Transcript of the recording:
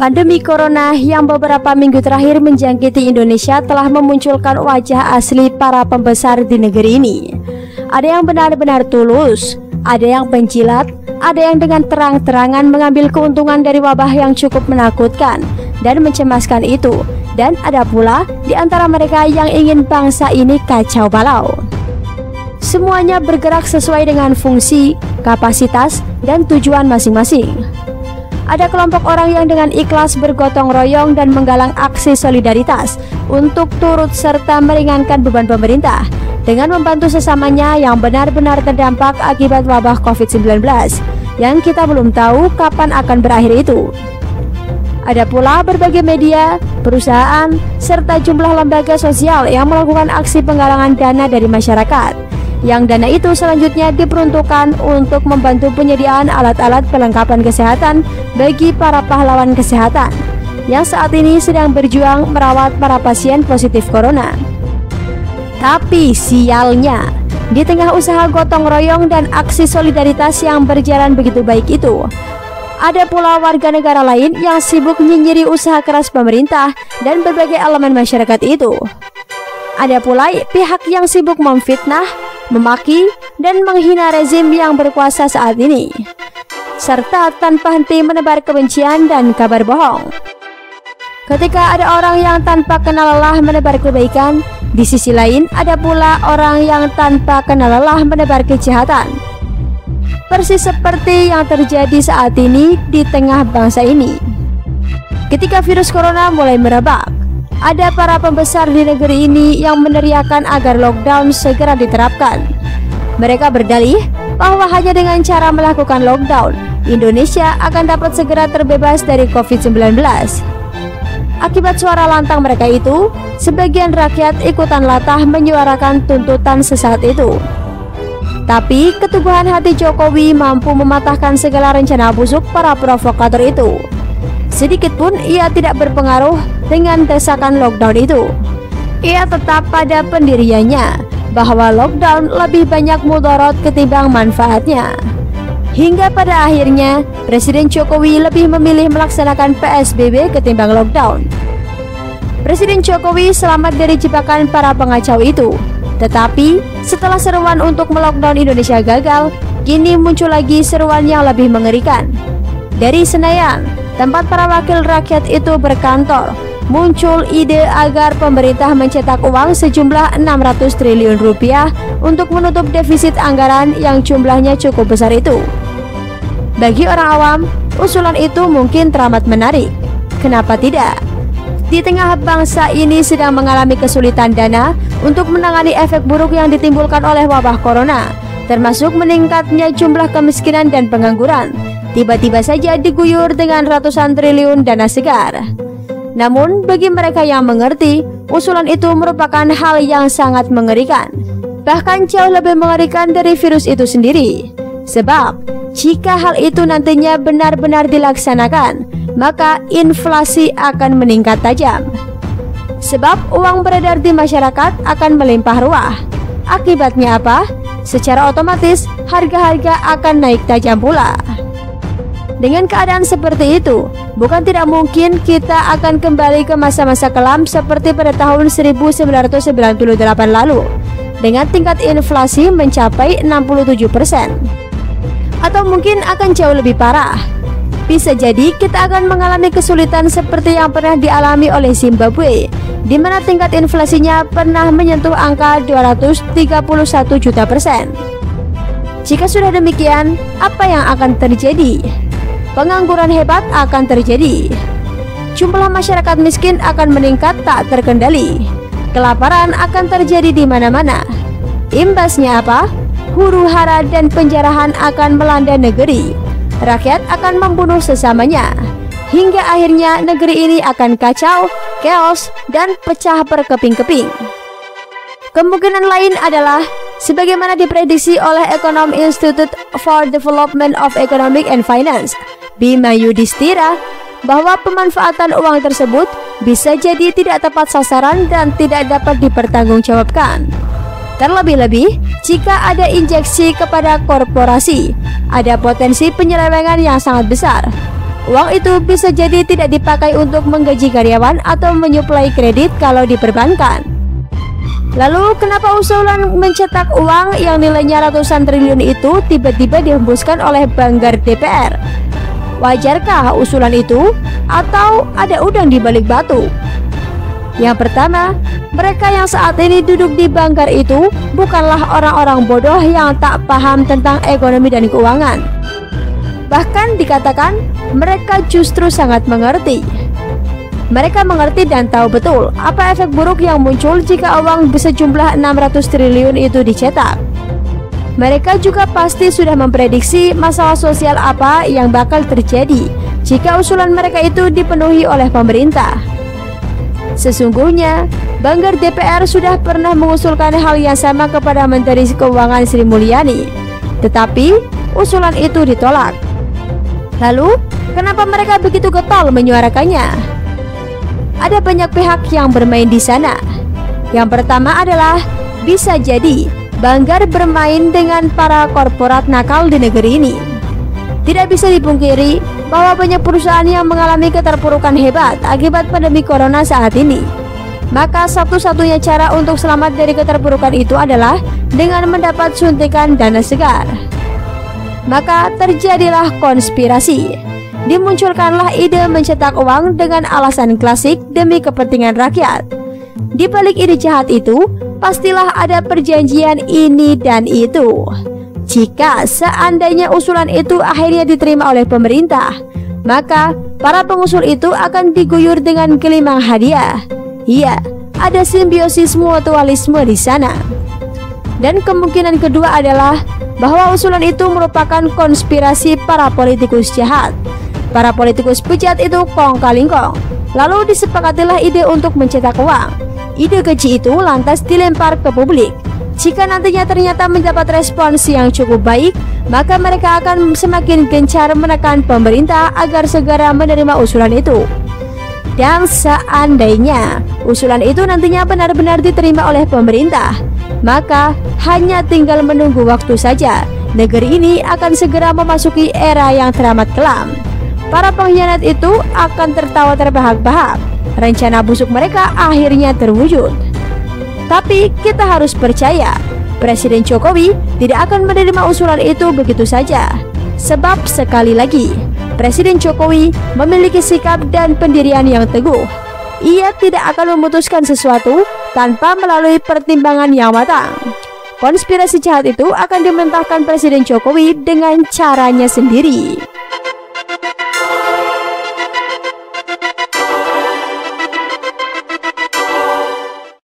Pandemi Corona yang beberapa minggu terakhir menjangkiti Indonesia telah memunculkan wajah asli para pembesar di negeri ini. Ada yang benar-benar tulus, ada yang penjilat, ada yang dengan terang-terangan mengambil keuntungan dari wabah yang cukup menakutkan dan mencemaskan itu, dan ada pula di antara mereka yang ingin bangsa ini kacau balau. Semuanya bergerak sesuai dengan fungsi, kapasitas, dan tujuan masing-masing. Ada kelompok orang yang dengan ikhlas bergotong royong dan menggalang aksi solidaritas untuk turut serta meringankan beban pemerintah dengan membantu sesamanya yang benar-benar terdampak akibat wabah COVID-19 yang kita belum tahu kapan akan berakhir itu. Ada pula berbagai media, perusahaan, serta jumlah lembaga sosial yang melakukan aksi penggalangan dana dari masyarakat, yang dana itu selanjutnya diperuntukkan untuk membantu penyediaan alat-alat perlengkapan kesehatan bagi para pahlawan kesehatan yang saat ini sedang berjuang merawat para pasien positif corona. Tapi sialnya, di tengah usaha gotong royong dan aksi solidaritas yang berjalan begitu baik itu, ada pula warga negara lain yang sibuk nyinyiri usaha keras pemerintah dan berbagai elemen masyarakat itu. Ada pula pihak yang sibuk memfitnah, memaki, dan menghina rezim yang berkuasa saat ini, serta tanpa henti menebar kebencian dan kabar bohong. Ketika ada orang yang tanpa kenal lelah menebar kebaikan, di sisi lain ada pula orang yang tanpa kenal lelah menebar kejahatan. Persis seperti yang terjadi saat ini di tengah bangsa ini. Ketika virus corona mulai merebak, ada para pembesar di negeri ini yang meneriakan agar lockdown segera diterapkan. Mereka berdalih bahwa hanya dengan cara melakukan lockdown, Indonesia akan dapat segera terbebas dari COVID-19. Akibat suara lantang mereka itu, sebagian rakyat ikutan latah menyuarakan tuntutan sesaat itu. Tapi keteguhan hati Jokowi mampu mematahkan segala rencana busuk para provokator itu. Sedikit pun ia tidak berpengaruh dengan desakan lockdown itu. Ia tetap pada pendiriannya bahwa lockdown lebih banyak mudarat ketimbang manfaatnya. Hingga pada akhirnya Presiden Jokowi lebih memilih melaksanakan PSBB ketimbang lockdown. Presiden Jokowi selamat dari jebakan para pengacau itu. Tetapi setelah seruan untuk melockdown Indonesia gagal, kini muncul lagi seruan yang lebih mengerikan. Dari Senayan, tempat para wakil rakyat itu berkantor, muncul ide agar pemerintah mencetak uang sejumlah 600 triliun rupiah untuk menutup defisit anggaran yang jumlahnya cukup besar itu. Bagi orang awam, usulan itu mungkin teramat menarik. Kenapa tidak? Di tengah bangsa ini sedang mengalami kesulitan dana untuk menangani efek buruk yang ditimbulkan oleh wabah corona, termasuk meningkatnya jumlah kemiskinan dan pengangguran, tiba-tiba saja diguyur dengan ratusan triliun dana segar. Namun bagi mereka yang mengerti, usulan itu merupakan hal yang sangat mengerikan, bahkan jauh lebih mengerikan dari virus itu sendiri. Sebab jika hal itu nantinya benar-benar dilaksanakan, maka inflasi akan meningkat tajam. Sebab uang beredar di masyarakat akan melimpah ruah. Akibatnya apa? Secara otomatis harga-harga akan naik tajam pula. Dengan keadaan seperti itu, bukan tidak mungkin kita akan kembali ke masa-masa kelam seperti pada tahun 1998 lalu, dengan tingkat inflasi mencapai 67%. Atau mungkin akan jauh lebih parah. Bisa jadi kita akan mengalami kesulitan seperti yang pernah dialami oleh Zimbabwe, di mana tingkat inflasinya pernah menyentuh angka 231 juta %. Jika sudah demikian, apa yang akan terjadi? Pengangguran hebat akan terjadi. Jumlah masyarakat miskin akan meningkat tak terkendali. Kelaparan akan terjadi di mana-mana. Imbasnya apa? Huru-hara dan penjarahan akan melanda negeri. Rakyat akan membunuh sesamanya. Hingga akhirnya negeri ini akan kacau, chaos, dan pecah berkeping-keping. Kemungkinan lain adalah sebagaimana diprediksi oleh ekonom Institute for Development of Economic and Finance, Bima Yudhistira, bahwa pemanfaatan uang tersebut bisa jadi tidak tepat sasaran dan tidak dapat dipertanggungjawabkan. Terlebih-lebih, jika ada injeksi kepada korporasi, ada potensi penyelewengan yang sangat besar. Uang itu bisa jadi tidak dipakai untuk menggaji karyawan atau menyuplai kredit kalau di perbankan. Lalu kenapa usulan mencetak uang yang nilainya ratusan triliun itu tiba-tiba dihembuskan oleh banggar DPR? Wajarkah usulan itu atau ada udang di balik batu? Yang pertama, mereka yang saat ini duduk di banggar itu bukanlah orang-orang bodoh yang tak paham tentang ekonomi dan keuangan. Bahkan dikatakan mereka justru sangat mengerti. Mereka mengerti dan tahu betul apa efek buruk yang muncul jika uang sejumlah 600 triliun itu dicetak. Mereka juga pasti sudah memprediksi masalah sosial apa yang bakal terjadi jika usulan mereka itu dipenuhi oleh pemerintah. Sesungguhnya, banggar DPR sudah pernah mengusulkan hal yang sama kepada Menteri Keuangan Sri Mulyani, tetapi usulan itu ditolak. Lalu, kenapa mereka begitu getol menyuarakannya? Ada banyak pihak yang bermain di sana. Yang pertama adalah bisa jadi banggar bermain dengan para korporat nakal di negeri ini. Tidak bisa dipungkiri bahwa banyak perusahaan yang mengalami keterpurukan hebat akibat pandemi corona saat ini. Maka satu-satunya cara untuk selamat dari keterpurukan itu adalah dengan mendapat suntikan dana segar. Maka terjadilah konspirasi. Dimunculkanlah ide mencetak uang dengan alasan klasik demi kepentingan rakyat. Di balik ide jahat itu, pastilah ada perjanjian ini dan itu. Jika seandainya usulan itu akhirnya diterima oleh pemerintah, maka para pengusul itu akan diguyur dengan gelimang hadiah. Iya, ada simbiosis mutualisme di sana. Dan kemungkinan kedua adalah bahwa usulan itu merupakan konspirasi para politikus jahat. Para politikus bejat itu kong kaling kong. Lalu disepakatilah ide untuk mencetak uang. Ide keji itu lantas dilempar ke publik. Jika nantinya ternyata mendapat respons yang cukup baik, maka mereka akan semakin gencar menekan pemerintah agar segera menerima usulan itu. Dan seandainya usulan itu nantinya benar-benar diterima oleh pemerintah, maka hanya tinggal menunggu waktu saja. Negeri ini akan segera memasuki era yang teramat kelam. Para pengkhianat itu akan tertawa terbahak-bahak. Rencana busuk mereka akhirnya terwujud. Tapi kita harus percaya, Presiden Jokowi tidak akan menerima usulan itu begitu saja. Sebab sekali lagi, Presiden Jokowi memiliki sikap dan pendirian yang teguh. Ia tidak akan memutuskan sesuatu tanpa melalui pertimbangan yang matang. Konspirasi jahat itu akan dimentahkan Presiden Jokowi dengan caranya sendiri.